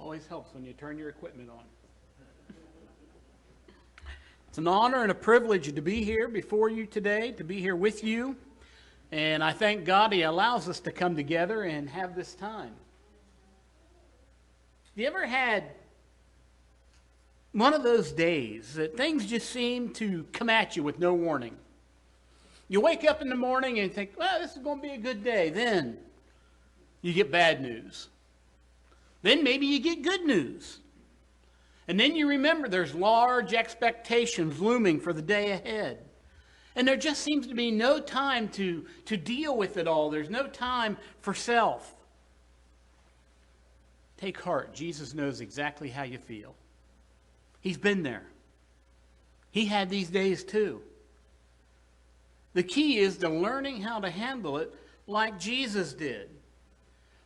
Always helps when you turn your equipment on. It's an honor and a privilege to be here before you today, to be here with you. And I thank God He allows us to come together and have this time. Have you ever had one of those days that things just seem to come at you with no warning? You wake up in the morning and think, well, this is going to be a good day. Then you get bad news. Then maybe you get good news. And then you remember there's large expectations looming for the day ahead. And there just seems to be no time to deal with it all. There's no time for self. Take heart. Jesus knows exactly how you feel. He's been there. He had these days too. The key is to learning how to handle it like Jesus did.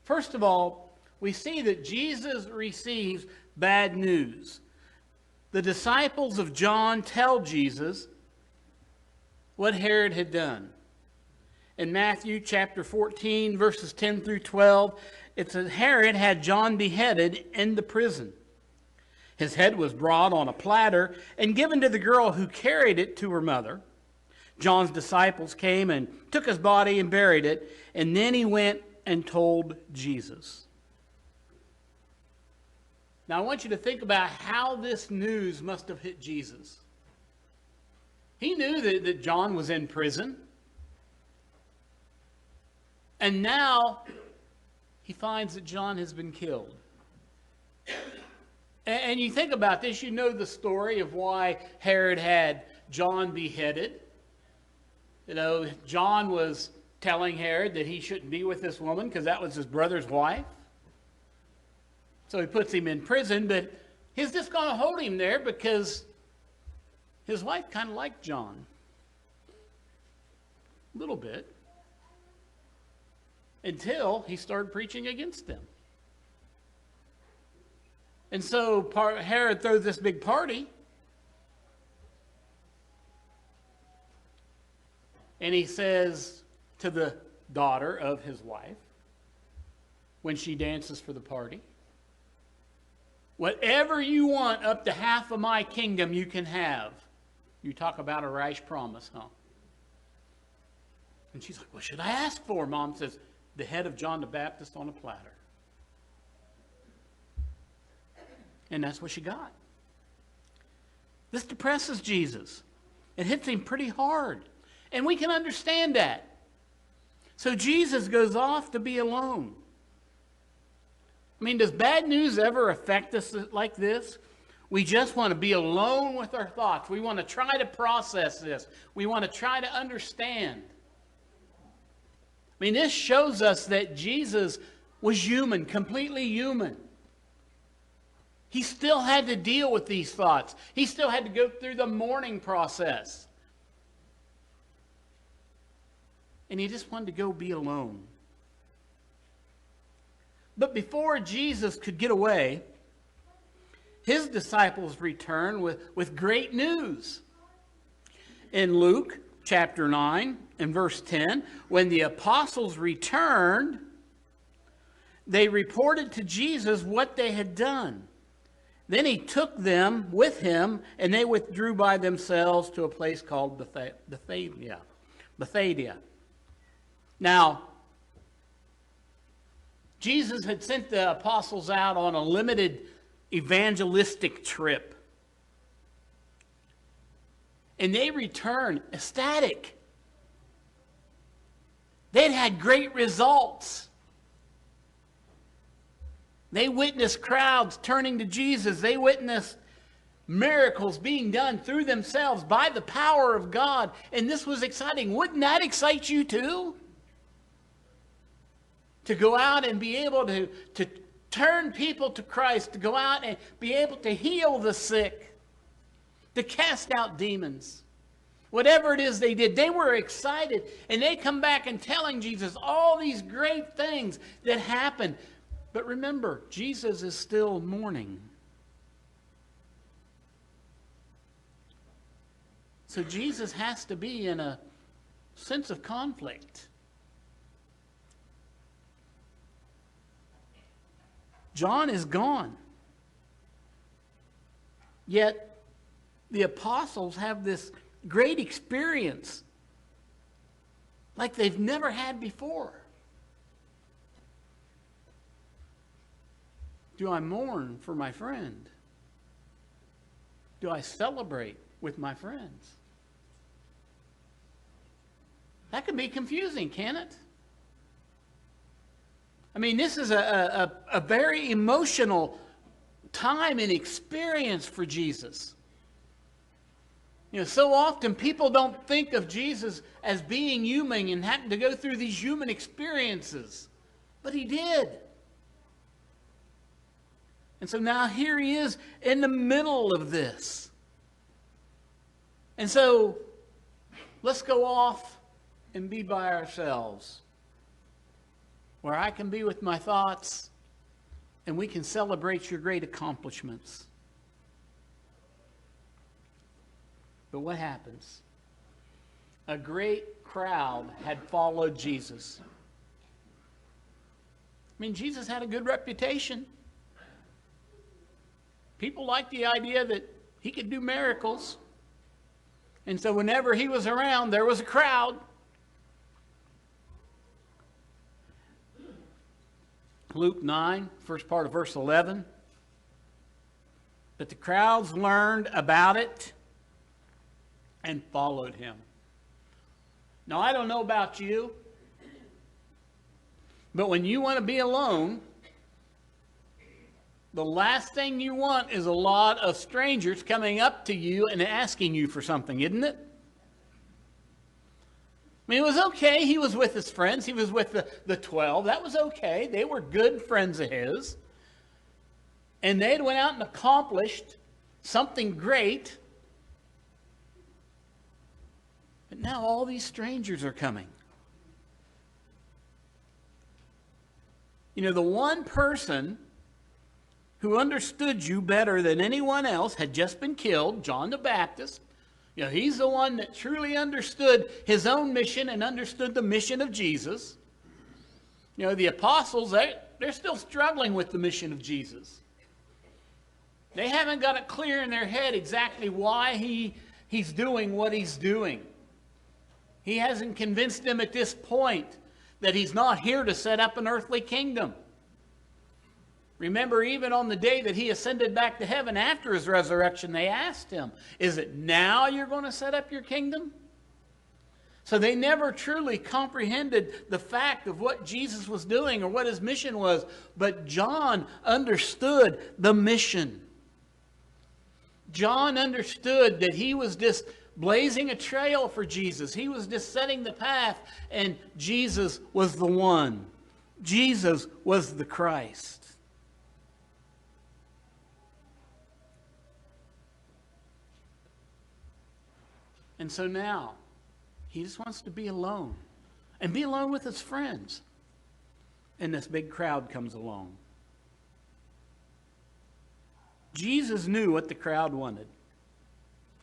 First of all, we see that Jesus receives bad news. The disciples of John tell Jesus what Herod had done. In Matthew chapter 14, verses 10 through 12, it says Herod had John beheaded in the prison. His head was brought on a platter and given to the girl who carried it to her mother. John's disciples came and took his body and buried it, and then he went and told Jesus. Now, I want you to think about how this news must have hit Jesus. He knew that John was in prison. And now he finds that John has been killed. And you think about this, you know the story of why Herod had John beheaded. You know, John was telling Herod that he shouldn't be with this woman because that was his brother's wife. So he puts him in prison, but he's just going to hold him there because his wife kind of liked John. A little bit. Until he started preaching against them. And so Herod throws this big party. And he says to the daughter of his wife, when she dances for the party, whatever you want up to half of my kingdom you can have. You talk about a rash promise, huh? And she's like, what should I ask for? Mom says, the head of John the Baptist on a platter. And that's what she got. This depresses Jesus. It hits him pretty hard. And we can understand that. So Jesus goes off to be alone. I mean, does bad news ever affect us like this? We just want to be alone with our thoughts. We want to try to process this. We want to try to understand. I mean, this shows us that Jesus was human, completely human. He still had to deal with these thoughts. He still had to go through the mourning process. And he just wanted to go be alone. But before Jesus could get away, his disciples returned with great news. In Luke chapter 9 and verse 10, when the apostles returned, they reported to Jesus what they had done. Then he took them with him, and they withdrew by themselves to a place called Bethsaida. Now, Jesus had sent the apostles out on a limited evangelistic trip. And they returned ecstatic. They'd had great results. They witnessed crowds turning to Jesus. They witnessed miracles being done through themselves by the power of God. And this was exciting. Wouldn't that excite you too? To go out and be able to turn people to Christ, to go out and be able to heal the sick, to cast out demons. Whatever it is they did, they were excited. And they come back and telling Jesus all these great things that happened. But remember, Jesus is still mourning. So Jesus has to be in a sense of conflict. John is gone. Yet the apostles have this great experience like they've never had before. Do I mourn for my friend? Do I celebrate with my friends? That can be confusing, can't it? I mean, this is a very emotional time and experience for Jesus. You know, so often people don't think of Jesus as being human and having to go through these human experiences. But he did. And so now here he is in the middle of this. And so let's go off and be by ourselves, where I can be with my thoughts and we can celebrate your great accomplishments. But what happens? A great crowd had followed Jesus. I mean, Jesus had a good reputation. People liked the idea that he could do miracles. And so whenever he was around, there was a crowd. Luke 9, first part of verse 11. But the crowds learned about it and followed him. Now, I don't know about you, but when you want to be alone, the last thing you want is a lot of strangers coming up to you and asking you for something, isn't it? I mean, it was okay. He was with his friends. He was with the 12. That was okay. They were good friends of his. And they had went out and accomplished something great. But now all these strangers are coming. You know, the one person who understood you better than anyone else had just been killed, John the Baptist. You know, he's the one that truly understood his own mission and understood the mission of Jesus. You know, the apostles, they're still struggling with the mission of Jesus. They haven't got it clear in their head exactly why he's doing what he's doing. He hasn't convinced them at this point that he's not here to set up an earthly kingdom. Remember, even on the day that he ascended back to heaven after his resurrection, they asked him, is it now you're going to set up your kingdom? So they never truly comprehended the fact of what Jesus was doing or what his mission was. But John understood the mission. John understood that he was just blazing a trail for Jesus. He was just setting the path, and Jesus was the one. Jesus was the Christ. And so now, he just wants to be alone. And be alone with his friends. And this big crowd comes along. Jesus knew what the crowd wanted.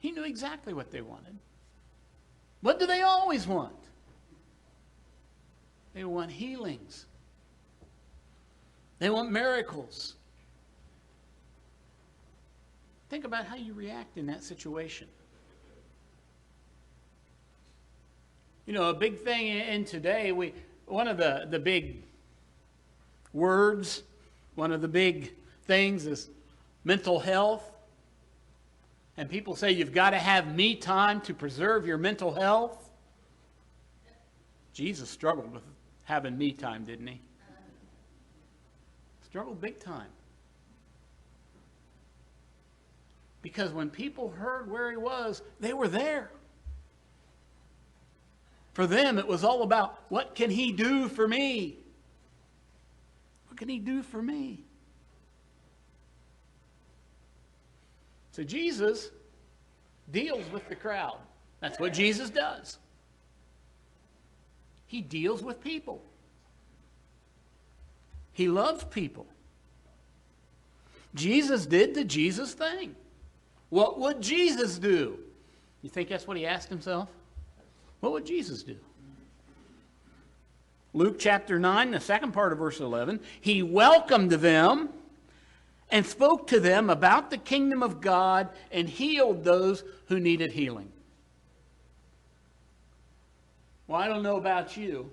He knew exactly what they wanted. What do they always want? They want healings. They want miracles. Think about how you react in that situation. You know, a big thing in today, one of the big words, one of the big things is mental health. And people say you've got to have me time to preserve your mental health. Jesus struggled with having me time, didn't he? Struggled big time. Because when people heard where he was, they were there. For them, it was all about, what can he do for me? What can he do for me? So Jesus deals with the crowd. That's what Jesus does. He deals with people. He loves people. Jesus did the Jesus thing. What would Jesus do? You think that's what he asked himself? What would Jesus do? Luke chapter 9, the second part of verse 11. He welcomed them and spoke to them about the kingdom of God and healed those who needed healing. Well, I don't know about you,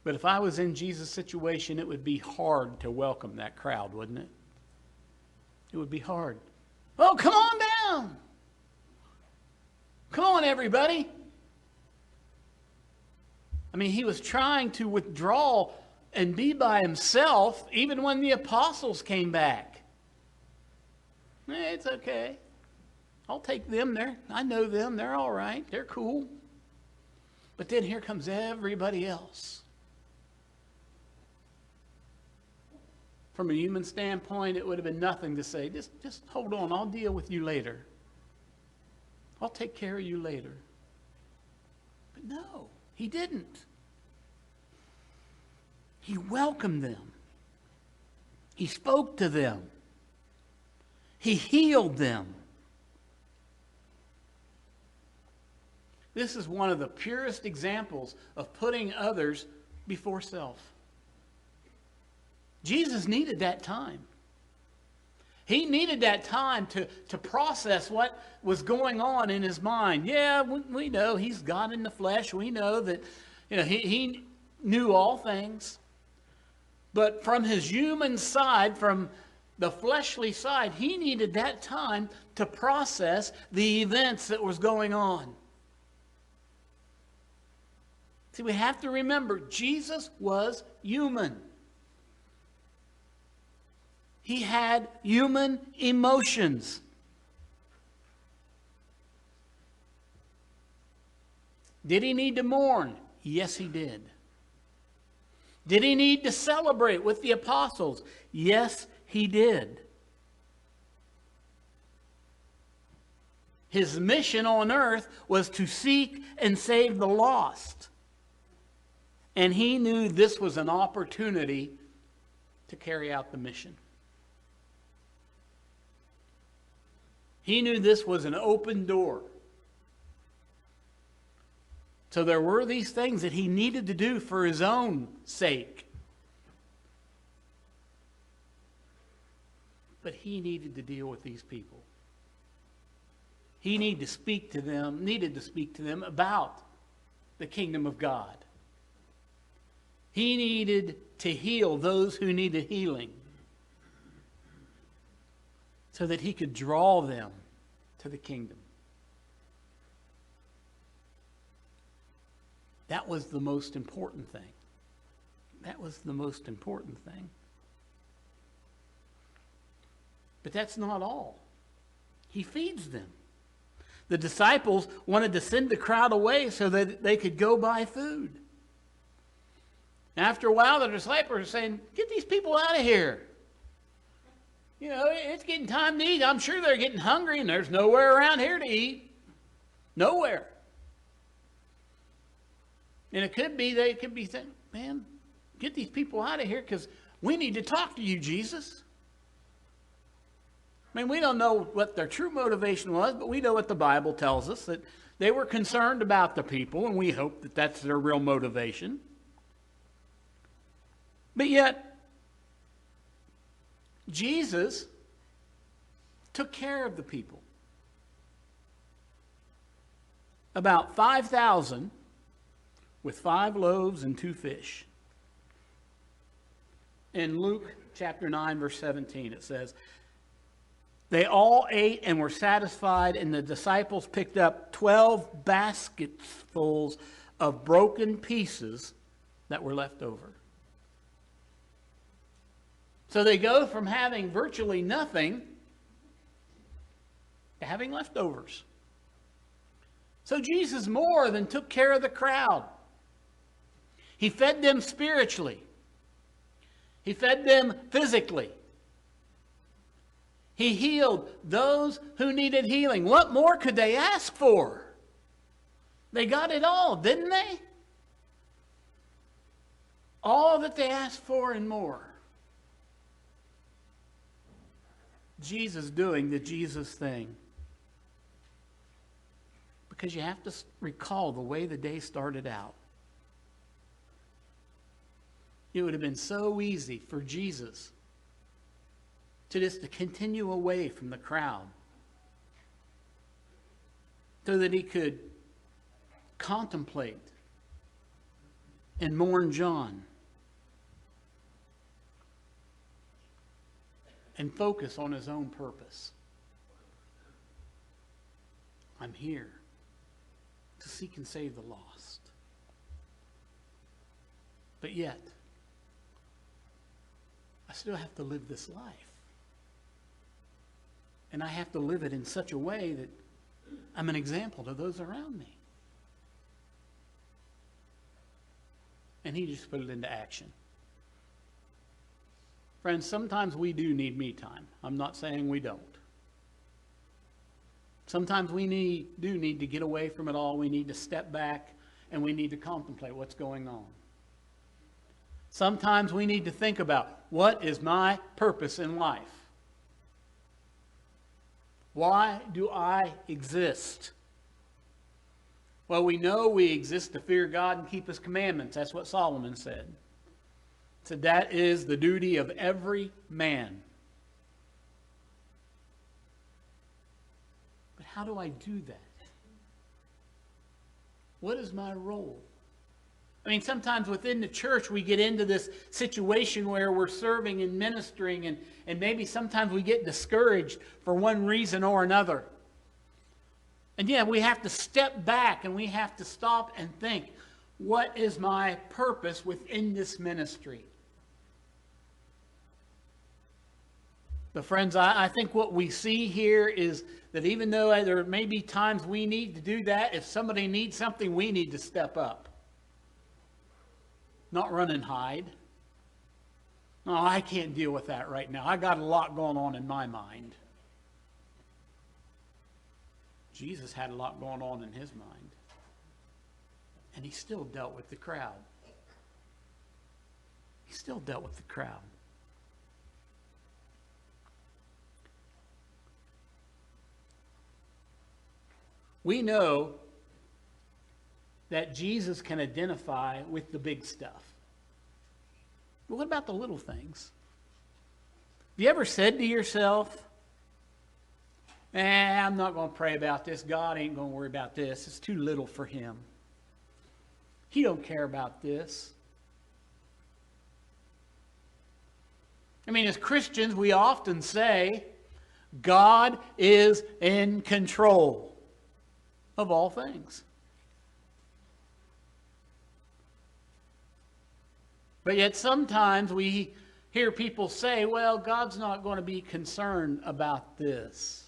but if I was in Jesus' situation, it would be hard to welcome that crowd, wouldn't it? It would be hard. Oh, come on down. Come on, everybody. I mean, he was trying to withdraw and be by himself even when the apostles came back. It's okay. I'll take them there. I know them. They're all right. They're cool. But then here comes everybody else. From a human standpoint, it would have been nothing to say, just hold on, I'll deal with you later. I'll take care of you later. But no, he didn't. He welcomed them. He spoke to them. He healed them. This is one of the purest examples of putting others before self. Jesus needed that time. He needed that time to process what was going on in his mind. Yeah, we know he's God in the flesh. We know that he knew all things. But from his human side, from the fleshly side, he needed that time to process the events that was going on. See, we have to remember, Jesus was human. He had human emotions. Did he need to mourn? Yes, he did. Did he need to celebrate with the apostles? Yes, he did. His mission on earth was to seek and save the lost. And he knew this was an opportunity to carry out the mission. He knew this was an open door. So there were these things that he needed to do for his own sake. But he needed to deal with these people. He needed to speak to them about the kingdom of God. He needed to heal those who needed healing, so that he could draw them to the kingdom. That was the most important thing. That was the most important thing. But that's not all. He feeds them. The disciples wanted to send the crowd away so that they could go buy food. After a while, the disciples are saying, get these people out of here. It's getting time to eat. I'm sure they're getting hungry, and there's nowhere around here to eat. Nowhere. And they could be saying, man, get these people out of here because we need to talk to you, Jesus. I mean, we don't know what their true motivation was, but we know what the Bible tells us, that they were concerned about the people, and we hope that that's their real motivation. But yet, Jesus took care of the people. About 5,000 with 5 loaves and 2 fish. In Luke chapter 9, verse 17, it says, they all ate and were satisfied, and the disciples picked up 12 basketfuls of broken pieces that were left over. So they go from having virtually nothing to having leftovers. So Jesus more than took care of the crowd. He fed them spiritually. He fed them physically. He healed those who needed healing. What more could they ask for? They got it all, didn't they? All that they asked for and more. Jesus doing the Jesus thing. Because you have to recall the way the day started out. It would have been so easy for Jesus to continue away from the crowd so that he could contemplate and mourn John and focus on his own purpose. I'm here to seek and save the lost. But yet, I still have to live this life. And I have to live it in such a way that I'm an example to those around me. And he just put it into action. Friends, sometimes we do need me time. I'm not saying we don't. Sometimes we do need to get away from it all. We need to step back and we need to contemplate what's going on. Sometimes we need to think about, what is my purpose in life? Why do I exist? Well, we know we exist to fear God and keep His commandments. That's what Solomon said. So that is the duty of every man. But how do I do that? What is my role? I mean, sometimes within the church we get into this situation where we're serving and ministering, and maybe sometimes we get discouraged for one reason or another. And yeah, we have to step back and we have to stop and think, what is my purpose within this ministry? But friends, I think what we see here is that even though there may be times we need to do that, if somebody needs something, we need to step up. Not run and hide. No, I can't deal with that right now. I got a lot going on in my mind. Jesus had a lot going on in his mind. And he still dealt with the crowd. He still dealt with the crowd. We know that Jesus can identify with the big stuff. But what about the little things? Have you ever said to yourself, I'm not going to pray about this. God ain't going to worry about this. It's too little for him. He don't care about this. I mean, as Christians, we often say, God is in control of all things. But yet sometimes we hear people say, well, God's not going to be concerned about this.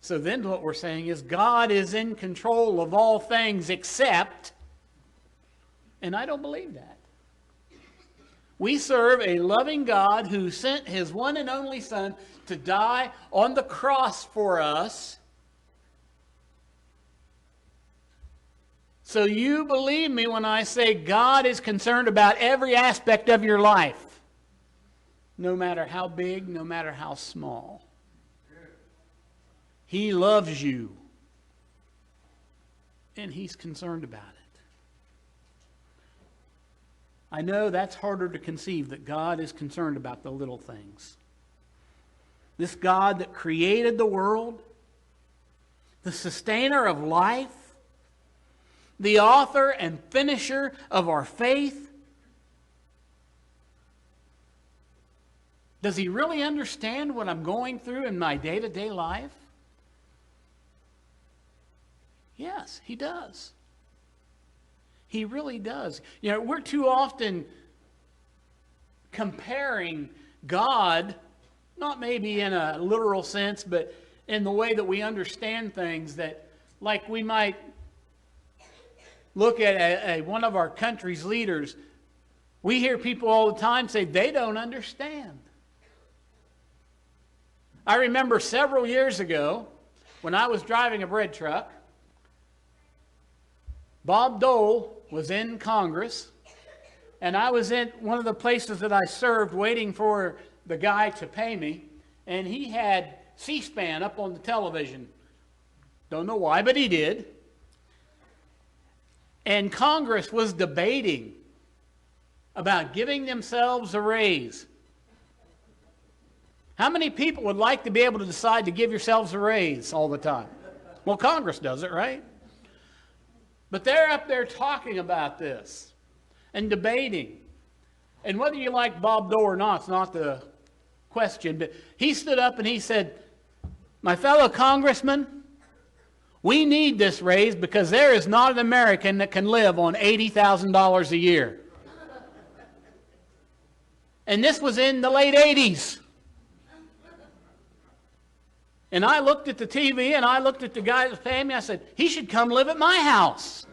So then what we're saying is God is in control of all things except, and I don't believe that. We serve a loving God who sent his one and only Son to die on the cross for us. So you believe me when I say God is concerned about every aspect of your life, no matter how big, no matter how small. He loves you, and he's concerned about it. I know that's harder to conceive, that God is concerned about the little things. This God that created the world, the sustainer of life, the author and finisher of our faith. Does he really understand what I'm going through in my day-to-day life? Yes, he does. He really does. You know, we're too often comparing God, not maybe in a literal sense, but in the way that we understand things, that like we might look at one of our country's leaders. We hear people all the time say they don't understand. I remember several years ago when I was driving a bread truck, Bob Dole was in Congress, and I was in one of the places that I served waiting for the guy to pay me, and he had C-SPAN up on the television. Don't know why, but he did. And Congress was debating about giving themselves a raise. How many people would like to be able to decide to give yourselves a raise all the time? Well, Congress does it, right? But they're up there talking about this and debating. And whether you like Bob Dole or not, it's not the question. But he stood up and he said, my fellow congressmen, we need this raise because there is not an American that can live on $80,000 a year. And this was in the late 80s. And I looked at the TV and I looked at the guy that was paying me. I said, he should come live at my house.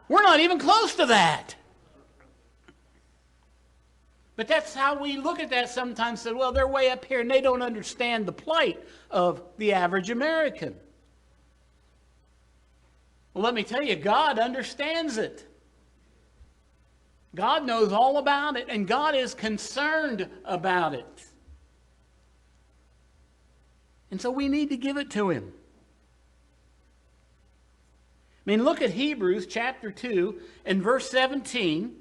We're not even close to that. But that's how we look at that sometimes. Said, well, they're way up here and they don't understand the plight of the average American. Well, let me tell you, God understands it. God knows all about it, and God is concerned about it. And so we need to give it to him. I mean, look at Hebrews chapter 2 and verse 17.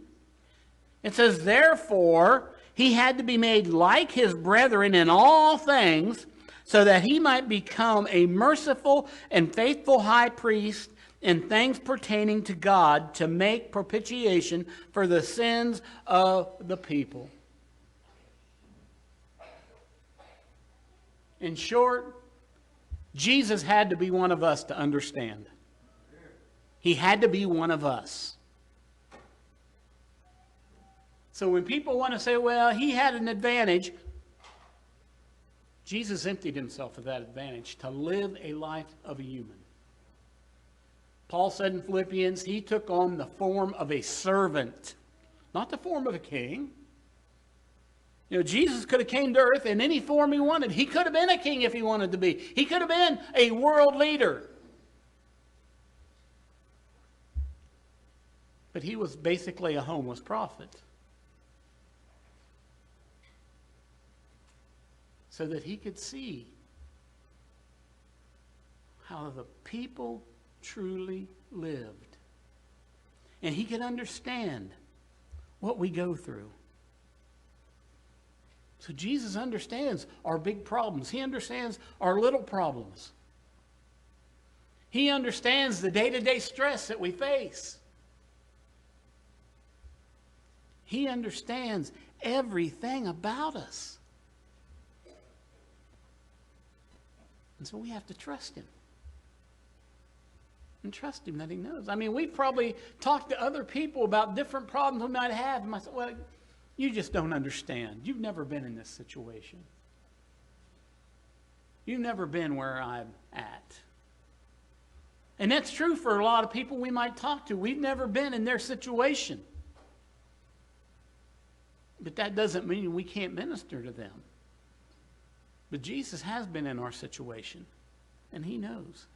It says, therefore, he had to be made like his brethren in all things, so that he might become a merciful and faithful high priest in things pertaining to God, to make propitiation for the sins of the people. In short, Jesus had to be one of us to understand. He had to be one of us. So when people want to say, well, he had an advantage, Jesus emptied himself of that advantage to live a life of a human. Paul said in Philippians, he took on the form of a servant, not the form of a king. You know, Jesus could have came to earth in any form he wanted. He could have been a king if he wanted to be. He could have been a world leader. But he was basically a homeless prophet. So that he could see how the people truly lived. And he could understand what we go through. So Jesus understands our big problems. He understands our little problems. He understands the day-to-day stress that we face. He understands everything about us. And so we have to trust him. And trust him that he knows. I mean, we've probably talked to other people about different problems we might have. And I said, well, you just don't understand. You've never been in this situation. You've never been where I'm at. And that's true for a lot of people we might talk to. We've never been in their situation. But that doesn't mean we can't minister to them. But Jesus has been in our situation, and he knows.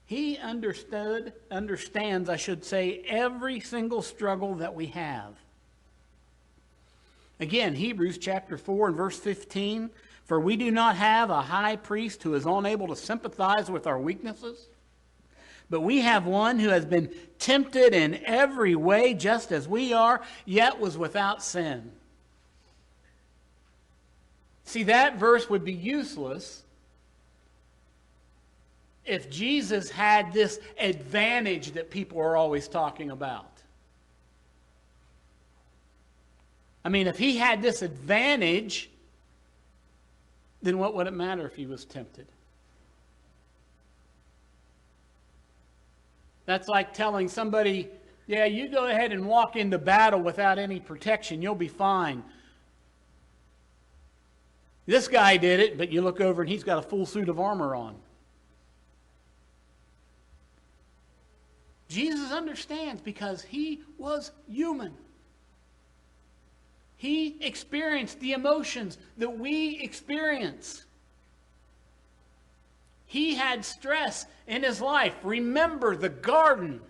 He understands, I should say, every single struggle that we have. Again, Hebrews chapter 4 and verse 15, for we do not have a high priest who is unable to sympathize with our weaknesses, but we have one who has been tempted in every way just as we are, yet was without sin. See, that verse would be useless if Jesus had this advantage that people are always talking about. I mean, if he had this advantage, then what would it matter if he was tempted? That's like telling somebody, yeah, you go ahead and walk into battle without any protection. You'll be fine. This guy did it, but you look over and he's got a full suit of armor on. Jesus understands because he was human. He experienced the emotions that we experience. He had stress in his life. Remember the garden.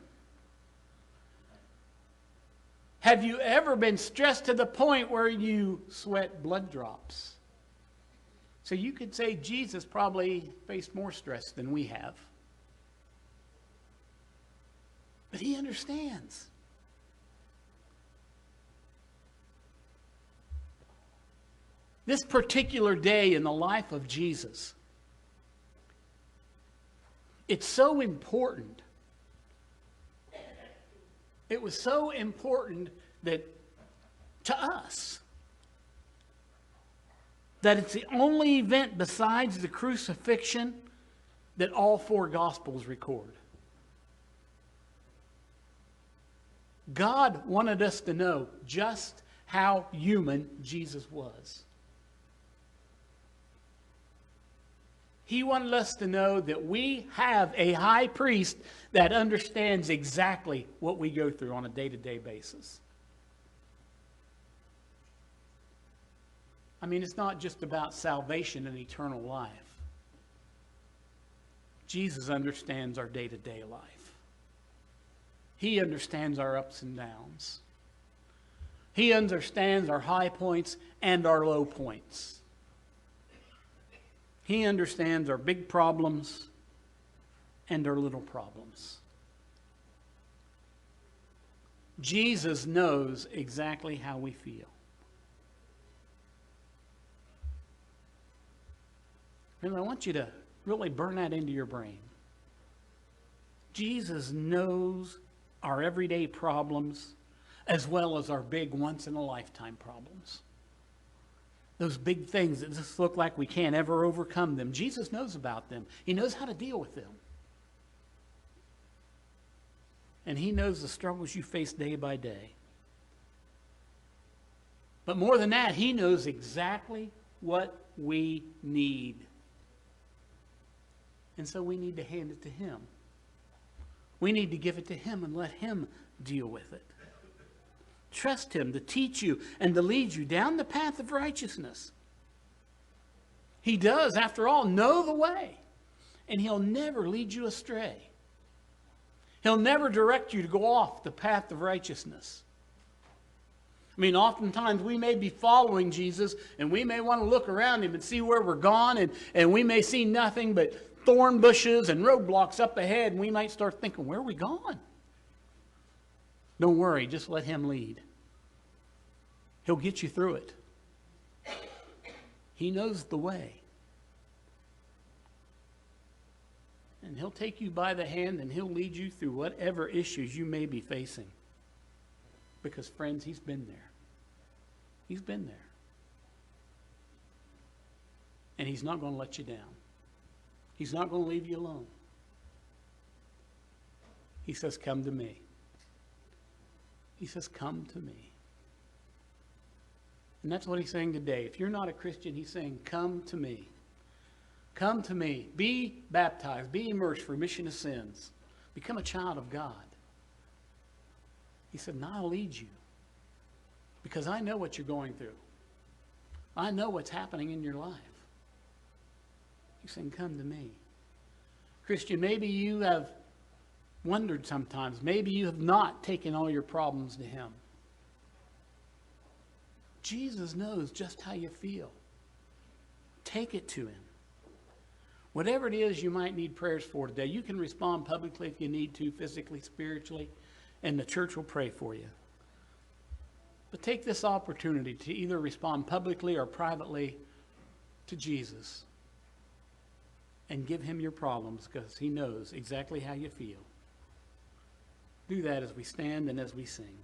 Have you ever been stressed to the point where you sweat blood drops? So you could say Jesus probably faced more stress than we have. But he understands. This particular day in the life of Jesus, it's so important. It was so important that to us that it's the only event besides the crucifixion that all four Gospels record. God wanted us to know just how human Jesus was. He wanted us to know that we have a high priest that understands exactly what we go through on a day-to-day basis. I mean, it's not just about salvation and eternal life. Jesus understands our day-to-day life. He understands our ups and downs. He understands our high points and our low points. He understands our big problems and our little problems. Jesus knows exactly how we feel. And I want you to really burn that into your brain. Jesus knows our everyday problems as well as our big once-in-a-lifetime problems. Those big things that just look like we can't ever overcome them. Jesus knows about them. He knows how to deal with them. And He knows the struggles you face day by day. But more than that, He knows exactly what we need. And so we need to hand it to Him. We need to give it to Him and let Him deal with it. Trust Him to teach you and to lead you down the path of righteousness. He does, after all, know the way. And He'll never lead you astray. He'll never direct you to go off the path of righteousness. I mean, oftentimes we may be following Jesus and we may want to look around Him and see where we're gone, and we may see nothing but thorn bushes and roadblocks up ahead, and we might start thinking, where are we going? Don't worry, just let Him lead. He'll get you through it. He knows the way. And He'll take you by the hand and He'll lead you through whatever issues you may be facing. Because, friends, He's been there. He's been there. And He's not going to let you down. He's not going to leave you alone. He says, come to me. He says, come to me. And that's what He's saying today. If you're not a Christian, He's saying, come to me. Come to me. Be baptized. Be immersed for remission of sins. Become a child of God. He said, and I'll lead you. Because I know what you're going through. I know what's happening in your life. He's saying, come to me. Christian, maybe you have wondered sometimes. Maybe you have not taken all your problems to Him. Jesus knows just how you feel. Take it to Him. Whatever it is you might need prayers for today, you can respond publicly if you need to, physically, spiritually, and the church will pray for you. But take this opportunity to either respond publicly or privately to Jesus and give Him your problems, because He knows exactly how you feel. Do that as we stand and as we sing.